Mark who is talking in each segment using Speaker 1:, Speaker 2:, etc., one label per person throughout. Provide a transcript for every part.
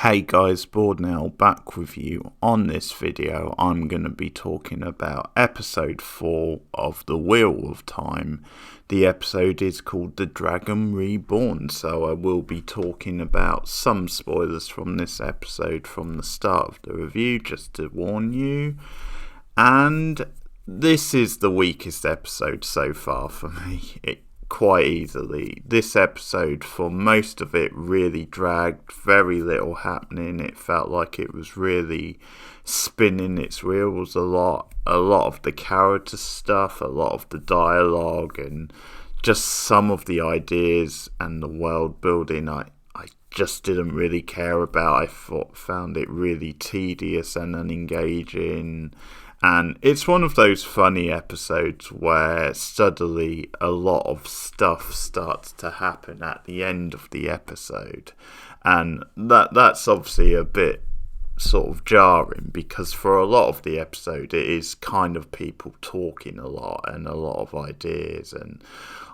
Speaker 1: Hey guys, Board now back with you. On this video I'm going to be talking about episode 4 of The Wheel of Time. The episode is called The Dragon Reborn, so I will be talking about some spoilers from this episode from the start of the review, just to warn you. And this is the weakest episode so far for me. Quite easily. This episode, for most of it, really dragged, very little happening. It felt like it was really spinning its wheels a lot of the character stuff, a lot of the dialogue, and just some of the ideas and the world building I just didn't really care about. I found it really tedious and unengaging. And it's one of those funny episodes where suddenly a lot of stuff starts to happen at the end of the episode. And that's obviously a bit sort of jarring, because for a lot of the episode it is kind of people talking a lot and a lot of ideas. And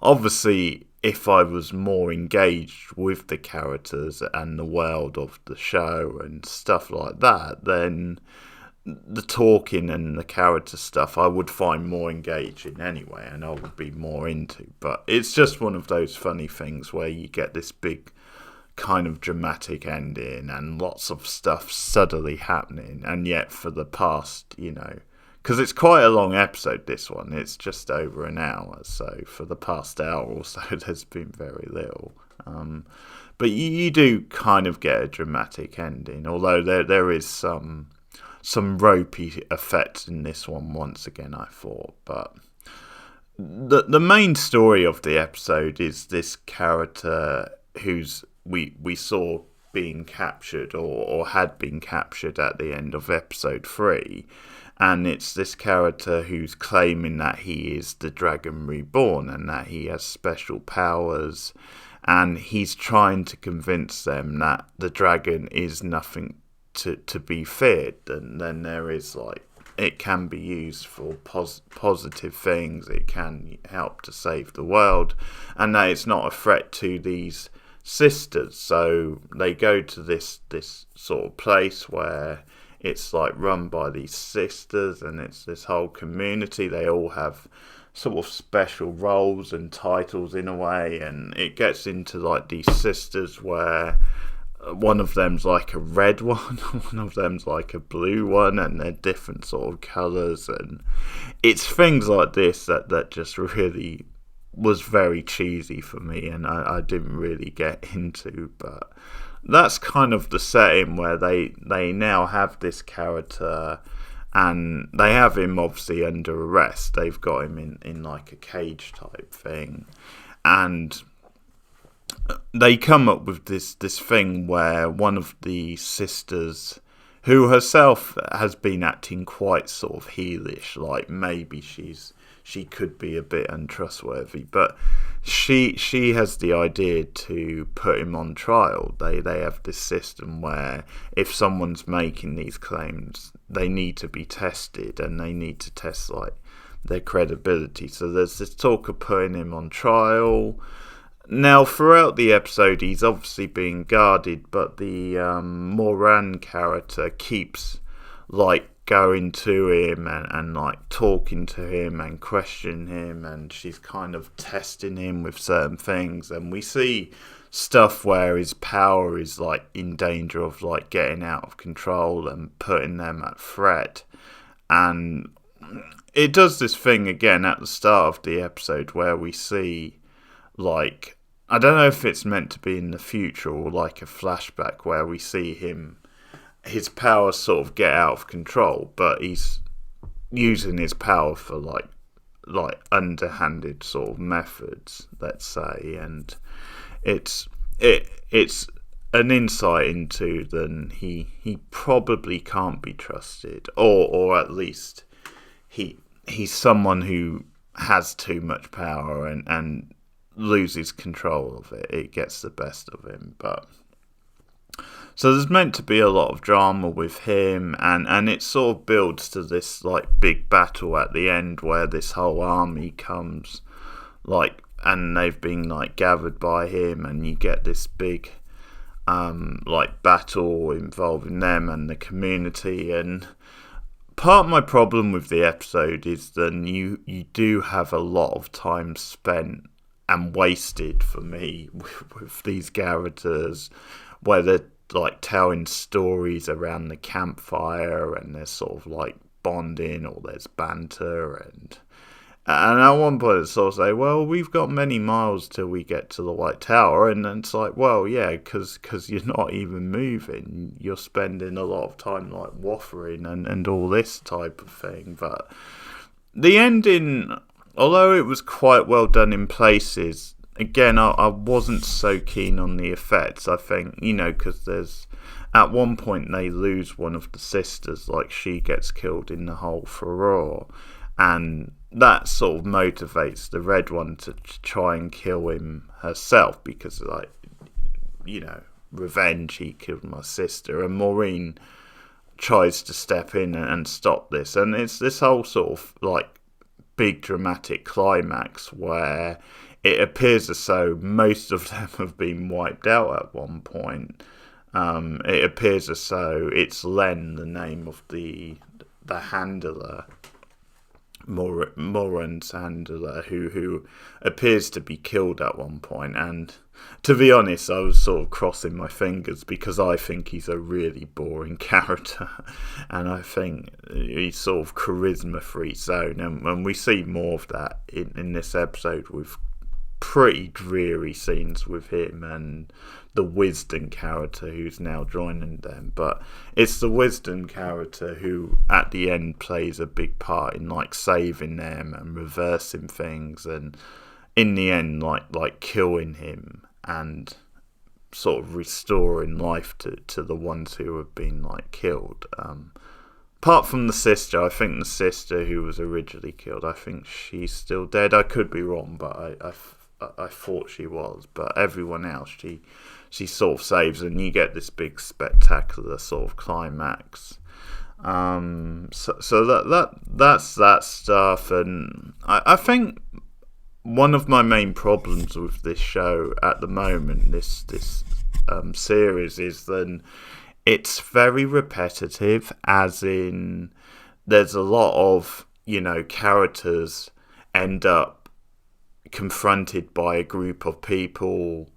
Speaker 1: obviously if I was more engaged with the characters and the world of the show and stuff like that, then the talking and the character stuff I would find more engaging anyway, and I would be more into. But it's just one of those funny things where you get this big kind of dramatic ending and lots of stuff suddenly happening, and yet for the past, because it's quite a long episode, this one, it's just over an hour, so for the past hour or so there's been very little. But you do kind of get a dramatic ending, although there is some ropey effects in this one once again, I thought. But the main story of the episode is this character who's we saw being captured or had been captured at the end of episode 3, and it's this character who's claiming that he is the Dragon Reborn and that he has special powers, and he's trying to convince them that the dragon is nothing to be feared, and then there is it can be used for positive things, it can help to save the world, and that it's not a threat to these sisters. So they go to this sort of place where it's run by these sisters, and it's this whole community. They all have sort of special roles and titles in a way, and it gets into these sisters where one of them's like a red one, one of them's like a blue one, and they're different sort of colours. And it's things like this that just really was very cheesy for me, and I didn't really get into. But that's kind of the setting where they now have this character, and they have him obviously under arrest. They've got him in like a cage type thing, and they come up with this thing where one of the sisters, who herself has been acting quite sort of heelish, like maybe she could be a bit untrustworthy, but she has the idea to put him on trial. They have this system where if someone's making these claims, they need to be tested, and they need to test their credibility. So there's this talk of putting him on trial. Now, throughout the episode, he's obviously being guarded, but the Moran character keeps going to him and talking to him and questioning him, and she's kind of testing him with certain things. And we see stuff where his power is in danger of getting out of control and putting them at threat. And it does this thing again at the start of the episode where we see I don't know if it's meant to be in the future or a flashback where we see his powers sort of get out of control, but he's using his power for underhanded sort of methods, let's say. And it's an insight into then he probably can't be trusted, or at least he's someone who has too much power and loses control of it. It gets the best of him. But so there's meant to be a lot of drama with him, and it sort of builds to this big battle at the end where this whole army comes and they've been gathered by him, and you get this big like battle involving them and the community. And part of my problem with the episode is that you do have a lot of time spent and wasted for me with these characters, where they're like telling stories around the campfire and they're sort of like bonding, or there's banter, and at one point it's sort of say, well, we've got many miles till we get to the White Tower, and then it's like, well, yeah, because you're not even moving, you're spending a lot of time like waffling and all this type of thing. But the ending, although it was quite well done in places, again, I wasn't so keen on the effects. I think, because there's, at one point they lose one of the sisters, like she gets killed in the whole furore, and that sort of motivates the red one to try and kill him herself, because, like, revenge, he killed my sister, and Maureen tries to step in and stop this, and it's this whole sort of like big dramatic climax where it appears as though most of them have been wiped out at one point. It appears as though it's Len, the name of the handler, Moran's handler, who appears to be killed at one point. And to be honest, I was sort of crossing my fingers, because I think he's a really boring character, and I think he's sort of charisma-free zone, and we see more of that in this episode with pretty dreary scenes with him and the Wisdom character who's now joining them. But it's the Wisdom character who at the end plays a big part in like saving them and reversing things, and in the end like killing him and sort of restoring life to the ones who have been like killed. Apart from the sister, I think the sister who was originally killed, I think she's still dead. I could be wrong, but I thought she was. But everyone else, she sort of saves, and you get this big spectacular sort of climax. So that's that stuff, and I think one of my main problems with this show at the moment, this series, is that it's very repetitive, as in there's a lot of, characters end up confronted by a group of people.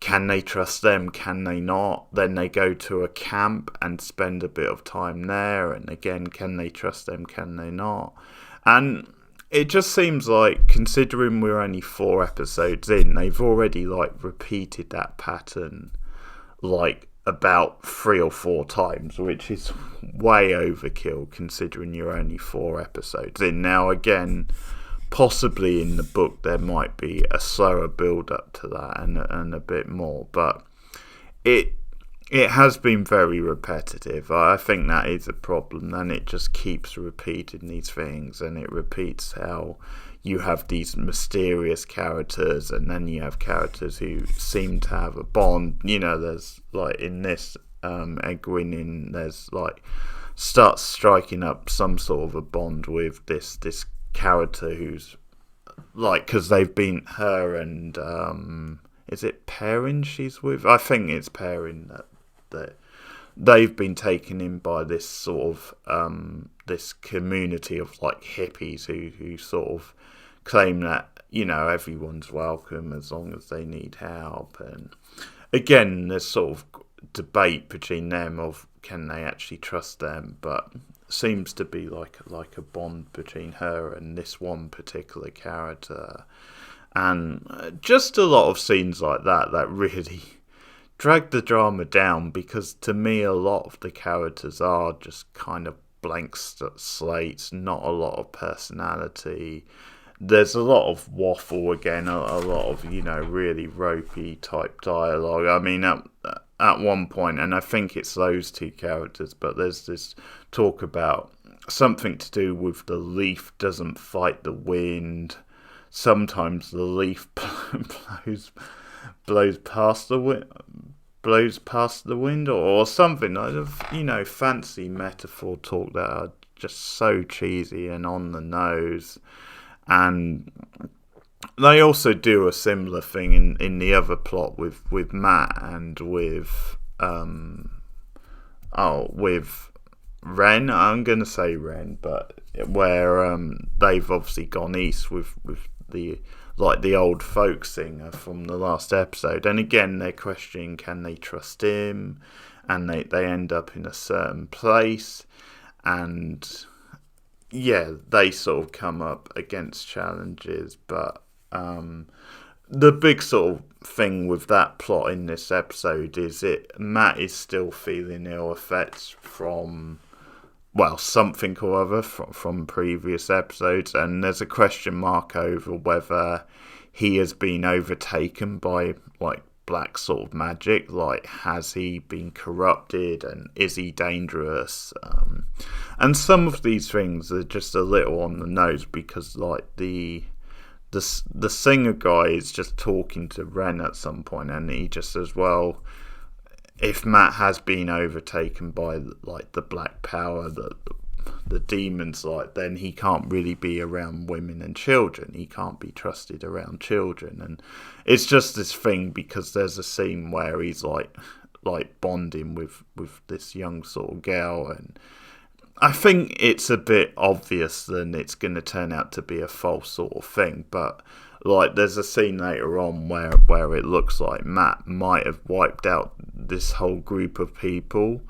Speaker 1: Can they trust them? Can they not? Then they go to a camp and spend a bit of time there, and again, can they trust them? Can they not? And it just seems like, considering we're only 4 episodes in, they've already like repeated that pattern like about 3 or 4 times, which is way overkill considering you're only 4 episodes in. Now, again, possibly in the book there might be a slower build up to that and a bit more, but it has been very repetitive. I think that is a problem, and it just keeps repeating these things, and it repeats how you have these mysterious characters, and then you have characters who seem to have a bond. There's like in this Egwene, there's like starts striking up some sort of a bond with this character who's like, because they've been her and is it Perrin she's with? I think it's Perrin that they've been taken in by this sort of this community of like hippies who sort of claim that everyone's welcome as long as they need help. And again, there's sort of debate between them of can they actually trust them, but seems to be like a bond between her and this one particular character. And just a lot of scenes like that really drag the drama down, because to me a lot of the characters are just kind of blank slates, not a lot of personality. There's a lot of waffle again, a lot of really ropey type dialogue. I mean, at one point, and I think it's those 2 characters, but there's this talk about something to do with the leaf doesn't fight the wind. Sometimes the leaf blows past the wind, or something like fancy metaphor talk that are just so cheesy and on the nose. And they also do a similar thing in the other plot with Matt and with with Ren. I'm gonna say Ren, but where they've obviously gone east with the the old folk singer from the last episode, and again they're questioning, can they trust him, and they end up in a certain place, and yeah, they sort of come up against challenges, but the big sort of thing with that plot in this episode is Matt is still feeling ill effects from, well, something or other from previous episodes, and there's a question mark over whether he has been overtaken by black sort of magic. Has he been corrupted, and is he dangerous? And some of these things are just a little on the nose, because the singer guy is just talking to Ren at some point, and he just says, well, if Matt has been overtaken by the black power, the demons, then he can't really be around women and children. He can't be trusted around children. And it's just this thing, because there's a scene where he's bonding with this young sort of girl, and I think it's a bit obvious that it's going to turn out to be a false sort of thing, but there's a scene later on where it looks like Matt might have wiped out this whole group of people,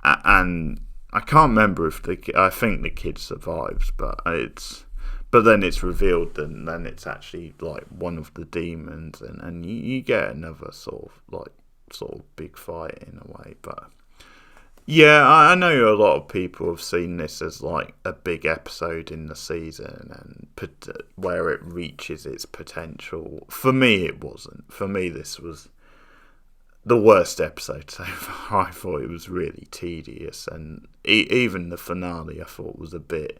Speaker 1: and I can't remember if I think the kid survives, but then it's revealed that then it's actually one of the demons, and you get another sort of big fight in a way, but. Yeah, I know a lot of people have seen this as a big episode in the season and where it reaches its potential. For me, it wasn't. For me, this was the worst episode so far. I thought it was really tedious, and even the finale I thought was a bit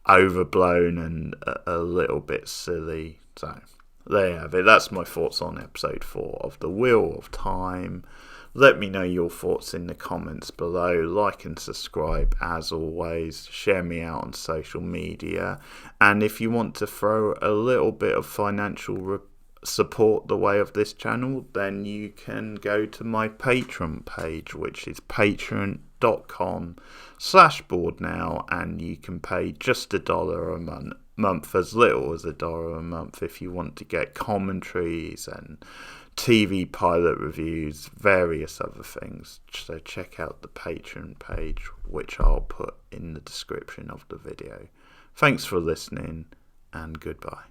Speaker 1: overblown and a little bit silly. So there you have it. That's my thoughts on episode 4 of The Wheel of Time. Let me know your thoughts in the comments below. Like and subscribe as always. Share me out on social media. And if you want to throw a little bit of financial support the way of this channel, then you can go to my Patreon page, which is patreon.com/borednow, and you can pay just $1 a month, as little as $1 a month, if you want to get commentaries and TV pilot reviews, various other things. So check out the Patreon page, which I'll put in the description of the video. Thanks for listening, and goodbye.